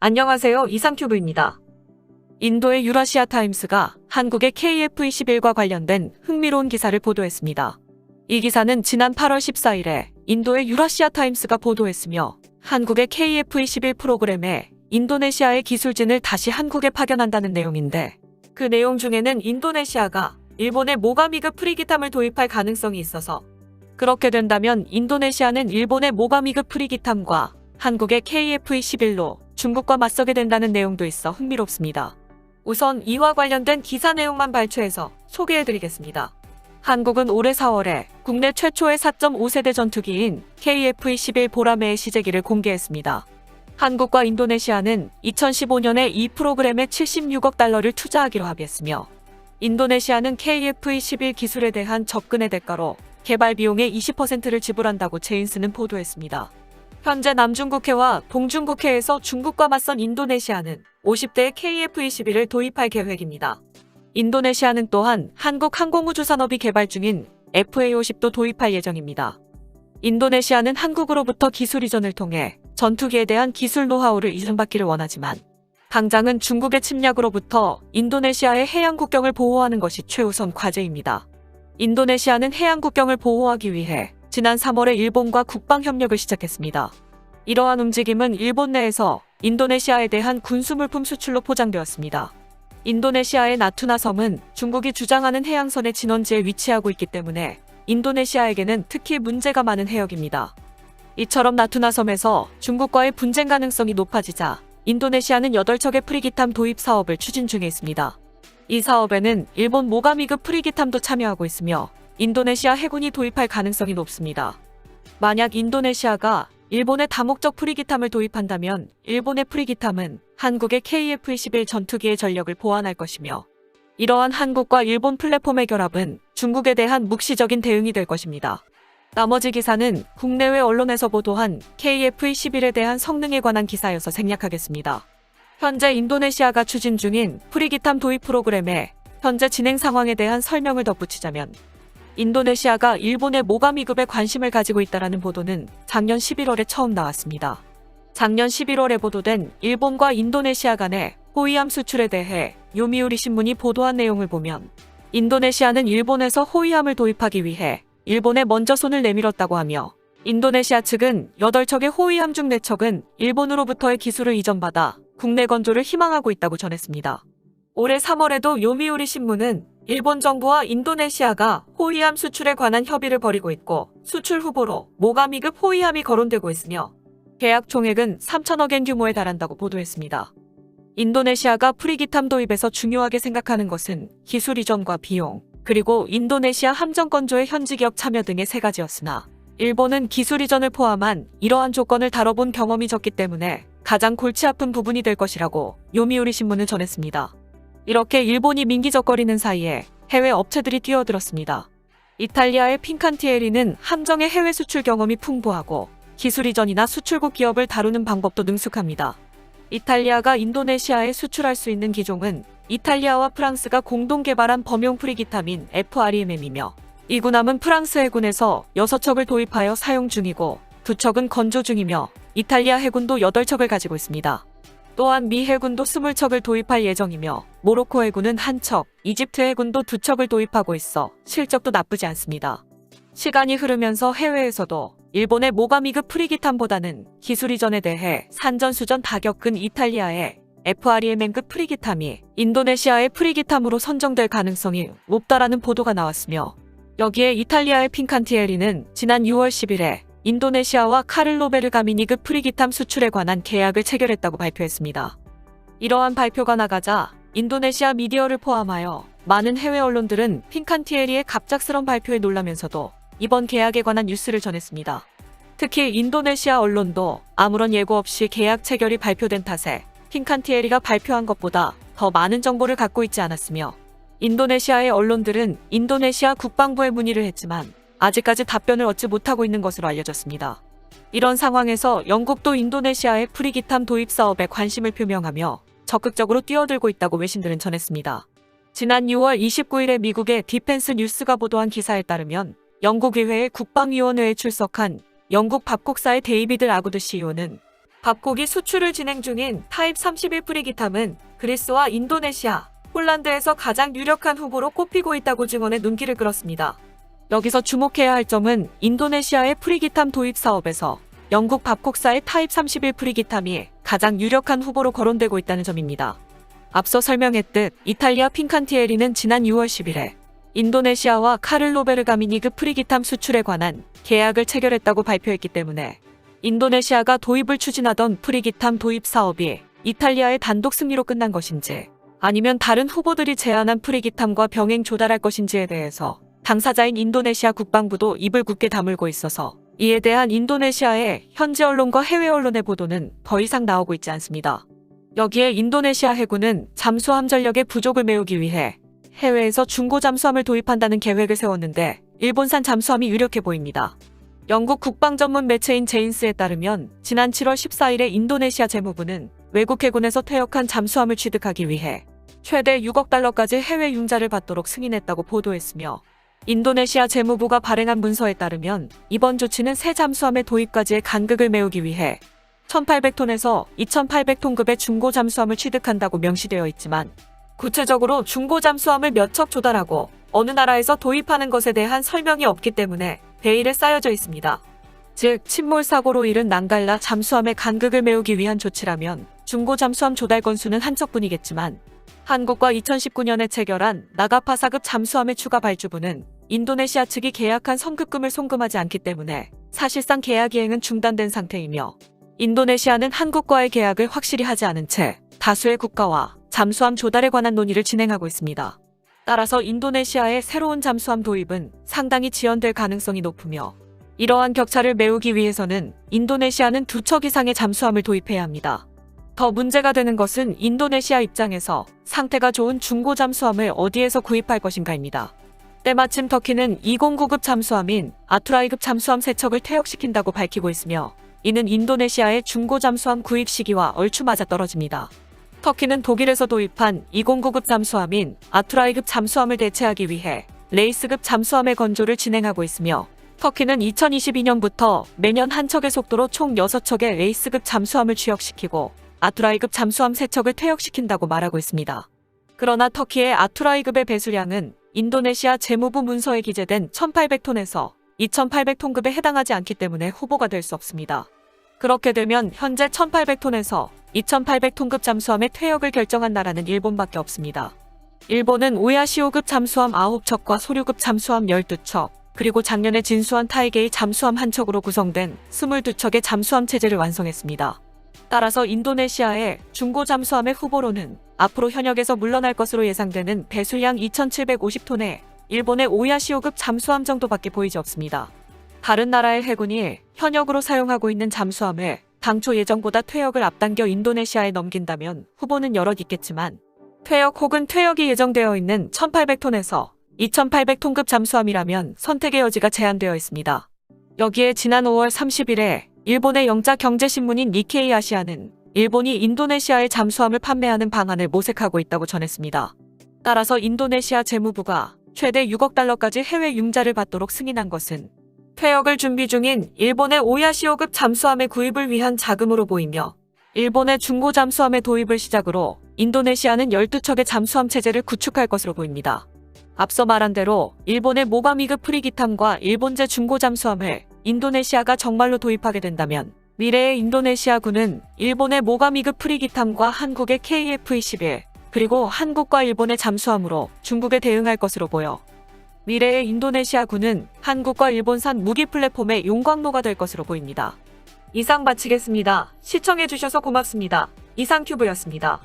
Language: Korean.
안녕하세요. 이상큐브입니다. 인도의 유라시아 타임스가 한국의 KF-21과 관련된 흥미로운 기사를 보도했습니다. 이 기사는 지난 8월 14일에 인도의 유라시아 타임스가 보도했으며 한국의 KF-21 프로그램에 인도네시아의 기술진을 다시 한국에 파견한다는 내용인데, 그 내용 중에는 인도네시아가 일본의 모가미급 프리기탐을 도입할 가능성이 있어서, 그렇게 된다면 인도네시아는 일본의 모가미급 프리기탐과 한국의 KF-21로 중국과 맞서게 된다는 내용도 있어 흥미롭습니다. 우선 이와 관련된 기사 내용만 발췌해서 소개해드리겠습니다. 한국은 올해 4월에 국내 최초의 4.5세대 전투기인 KF-21 보라매의 시제기를 공개했습니다. 한국과 인도네시아는 2015년에 이 프로그램에 76억 달러를 투자하기로 합의했으며, 인도네시아는 KF-21 기술에 대한 접근의 대가로 개발 비용의 20%를 지불한다고 제인스는 보도했습니다. 현재 남중국해와 동중국해에서 중국과 맞선 인도네시아는 50대의 KF-21을 도입할 계획입니다. 인도네시아는 또한 한국 항공우주산업이 개발 중인 FA-50도 도입할 예정입니다. 인도네시아는 한국으로부터 기술 이전을 통해 전투기에 대한 기술 노하우를 이전받기를 원하지만, 당장은 중국의 침략으로부터 인도네시아의 해양 국경을 보호하는 것이 최우선 과제입니다. 인도네시아는 해양 국경을 보호하기 위해 지난 3월에 일본과 국방협력을 시작했습니다. 이러한 움직임은 일본 내에서 인도네시아에 대한 군수물품 수출로 포장되었습니다. 인도네시아의 나투나 섬은 중국이 주장하는 해양선의 진원지에 위치하고 있기 때문에 인도네시아에게는 특히 문제가 많은 해역입니다. 이처럼 나투나 섬에서 중국과의 분쟁 가능성이 높아지자 인도네시아는 8척의 프리기탐 도입 사업을 추진 중에 있습니다. 이 사업에는 일본 모가미급 프리기탐도 참여하고 있으며 인도네시아 해군이 도입할 가능성이 높습니다. 만약 인도네시아가 일본의 다목적 프리기탐을 도입한다면 일본의 프리기탐은 한국의 KF-21 전투기의 전력을 보완할 것이며, 이러한 한국과 일본 플랫폼의 결합은 중국에 대한 묵시적인 대응이 될 것입니다. 나머지 기사는 국내외 언론에서 보도한 KF-21에 대한 성능에 관한 기사여서 생략하겠습니다. 현재 인도네시아가 추진 중인 프리기탐 도입 프로그램의 현재 진행 상황에 대한 설명을 덧붙이자면, 인도네시아가 일본의 모가미급에 관심을 가지고 있다는 보도는 작년 11월에 처음 나왔습니다. 작년 11월에 보도된 일본과 인도네시아 간의 호위함 수출에 대해 요미우리 신문이 보도한 내용을 보면, 인도네시아는 일본에서 호위함을 도입하기 위해 일본에 먼저 손을 내밀었다고 하며, 인도네시아 측은 8척의 호위함 중 4척은 일본으로부터의 기술을 이전받아 국내 건조를 희망하고 있다고 전했습니다. 올해 3월에도 요미우리 신문은 일본 정부와 인도네시아가 호위함 수출에 관한 협의를 벌이고 있고, 수출 후보로 모가미급 호위함이 거론되고 있으며 계약 총액은 3천억 엔 규모에 달한다고 보도했습니다. 인도네시아가 프리기탐 도입에서 중요하게 생각하는 것은 기술 이전과 비용, 그리고 인도네시아 함정 건조의 현지 기업 참여 등의 3가지였으나, 일본은 기술 이전을 포함한 이러한 조건을 다뤄본 경험이 적기 때문에 가장 골치 아픈 부분이 될 것이라고 요미우리 신문은 전했습니다. 이렇게 일본이 민기적거리는 사이에 해외 업체들이 뛰어들었습니다. 이탈리아의 핀칸티에리는 함정의 해외 수출 경험이 풍부하고 기술 이전이나 수출국 기업을 다루는 방법도 능숙합니다. 이탈리아가 인도네시아에 수출할 수 있는 기종은 이탈리아와 프랑스가 공동 개발한 범용 프리기탐인 FREMM이며, 이 군함은 프랑스 해군에서 6척을 도입하여 사용 중이고 2척은 건조 중이며, 이탈리아 해군도 8척을 가지고 있습니다. 또한 미 해군도 20척을 도입할 예정이며, 모로코 해군은 1척, 이집트 해군도 2척을 도입하고 있어 실적도 나쁘지 않습니다. 시간이 흐르면서 해외에서도 일본의 모가미급 프리기탐보다는 기술 이전에 대해 산전수전 다 겪은 이탈리아의 FREMM급 프리기탐이 인도네시아의 프리기탐으로 선정될 가능성이 높다라는 보도가 나왔으며, 여기에 이탈리아의 핀칸티에리는 지난 6월 10일에 인도네시아와 카를로 베르가미니급 프리기탐 수출에 관한 계약을 체결했다고 발표했습니다. 이러한 발표가 나가자 인도네시아 미디어를 포함하여 많은 해외 언론들은 핀칸티에리의 갑작스런 발표에 놀라면서도 이번 계약에 관한 뉴스를 전했습니다. 특히 인도네시아 언론도 아무런 예고 없이 계약 체결이 발표된 탓에 핀칸티에리가 발표한 것보다 더 많은 정보를 갖고 있지 않았으며, 인도네시아의 언론들은 인도네시아 국방부에 문의를 했지만 아직까지 답변을 얻지 못하고 있는 것으로 알려졌습니다. 이런 상황에서 영국도 인도네시아의 프리기탐 도입 사업에 관심을 표명하며 적극적으로 뛰어들고 있다고 외신들은 전했습니다. 지난 6월 29일에 미국의 디펜스 뉴스가 보도한 기사에 따르면, 영국 의회의 국방위원회에 출석한 영국 밥곡사의 데이비드 아구드 CEO는 밥고기 수출을 진행 중인 타입 31 프리기탐은 그리스와 인도네시아, 폴란드에서 가장 유력한 후보로 꼽히고 있다고 증언에 눈길을 끌었습니다. 여기서 주목해야 할 점은 인도네시아의 프리기탐 도입 사업에서 영국 밥콕사의 타입 31 프리기탐이 가장 유력한 후보로 거론되고 있다는 점입니다. 앞서 설명했듯 이탈리아 핀칸티에리는 지난 6월 10일에 인도네시아와 카를로 베르가미니급 프리기탐 수출에 관한 계약을 체결했다고 발표했기 때문에 인도네시아가 도입을 추진하던 프리기탐 도입 사업이 이탈리아의 단독 승리로 끝난 것인지 아니면 다른 후보들이 제안한 프리기탐과 병행 조달할 것인지에 대해서 당사자인 인도네시아 국방부도 입을 굳게 다물고 있어서 이에 대한 인도네시아의 현지 언론과 해외 언론의 보도는 더 이상 나오고 있지 않습니다. 여기에 인도네시아 해군은 잠수함 전력의 부족을 메우기 위해 해외에서 중고 잠수함을 도입한다는 계획을 세웠는데 일본산 잠수함이 유력해 보입니다. 영국 국방 전문 매체인 제인스에 따르면 지난 7월 14일에 인도네시아 재무부는 외국 해군에서 퇴역한 잠수함을 취득하기 위해 최대 6억 달러까지 해외 융자를 받도록 승인했다고 보도했으며 인도네시아 재무부가 발행한 문서에 따르면 이번 조치는 새 잠수함의 도입까지의 간극을 메우기 위해 1,800톤에서 2,800톤급의 중고 잠수함을 취득한다고 명시되어 있지만 구체적으로 중고 잠수함을 몇 척 조달하고 어느 나라에서 도입하는 것에 대한 설명이 없기 때문에 베일에 쌓여져 있습니다. 즉 침몰 사고로 잃은 낭갈라 잠수함의 간극을 메우기 위한 조치라면 중고 잠수함 조달 건수는 한 척뿐이겠지만 한국과 2019년에 체결한 나가파사급 잠수함의 추가 발주분은 인도네시아 측이 계약한 선급금을 송금하지 않기 때문에 사실상 계약 이행은 중단된 상태이며 인도네시아는 한국과의 계약을 확실히 하지 않은 채 다수의 국가와 잠수함 조달에 관한 논의를 진행하고 있습니다. 따라서 인도네시아의 새로운 잠수함 도입은 상당히 지연될 가능성이 높으며 이러한 격차를 메우기 위해서는 인도네시아는 2척 이상의 잠수함을 도입해야 합니다. 더 문제가 되는 것은 인도네시아 입장에서 상태가 좋은 중고 잠수함을 어디에서 구입할 것인가입니다. 때마침 터키는 209급 잠수함인 아투라이급 잠수함 3척을 퇴역시킨다고 밝히고 있으며 이는 인도네시아의 중고 잠수함 구입 시기와 얼추 맞아떨어집니다. 터키는 독일에서 도입한 209급 잠수함인 아투라이급 잠수함을 대체하기 위해 레이스급 잠수함의 건조를 진행하고 있으며 터키는 2022년부터 매년 한 척의 속도로 총 6척의 레이스급 잠수함을 취역시키고 아투라이급 잠수함 3척을 퇴역시킨다고 말하고 있습니다. 그러나 터키의 아투라이급의 배수량은 인도네시아 재무부 문서에 기재된 1,800톤에서 2,800톤급에 해당하지 않기 때문에 후보가 될 수 없습니다. 그렇게 되면 현재 1,800톤에서 2,800톤급 잠수함의 퇴역을 결정한 나라는 일본밖에 없습니다. 일본은 오야시오급 잠수함 9척과 소류급 잠수함 12척, 그리고 작년에 진수한 타이게이 잠수함 1척으로 구성된 22척의 잠수함 체제를 완성했습니다. 따라서 인도네시아의 중고 잠수함의 후보로는 앞으로 현역에서 물러날 것으로 예상되는 배수량 2,750톤의 일본의 오야시오급 잠수함 정도밖에 보이지 없습니다. 다른 나라의 해군이 현역으로 사용하고 있는 잠수함을 당초 예정보다 퇴역을 앞당겨 인도네시아에 넘긴다면 후보는 여럿 있겠지만 퇴역 혹은 퇴역이 예정되어 있는 1,800톤에서 2,800톤급 잠수함이라면 선택의 여지가 제한되어 있습니다. 여기에 지난 5월 30일에 일본의 영자 경제신문인 니케이 아시아는 일본이 인도네시아에 잠수함을 판매하는 방안을 모색하고 있다고 전했습니다. 따라서 인도네시아 재무부가 최대 6억 달러까지 해외 융자를 받도록 승인한 것은 퇴역을 준비 중인 일본의 오야시오급 잠수함의 구입을 위한 자금으로 보이며 일본의 중고 잠수함의 도입을 시작으로 인도네시아는 12척의 잠수함 체제를 구축할 것으로 보입니다. 앞서 말한 대로 일본의 모가미급 프리기탐과 일본제 중고 잠수함을 인도네시아가 정말로 도입하게 된다면 미래의 인도네시아군은 일본의 모가미급 프리기탐과 한국의 KF-21 그리고 한국과 일본의 잠수함으로 중국에 대응할 것으로 보여 미래의 인도네시아군은 한국과 일본산 무기 플랫폼의 용광로가 될 것으로 보입니다. 이상 마치겠습니다. 시청해주셔서 고맙습니다. 이상큐브였습니다.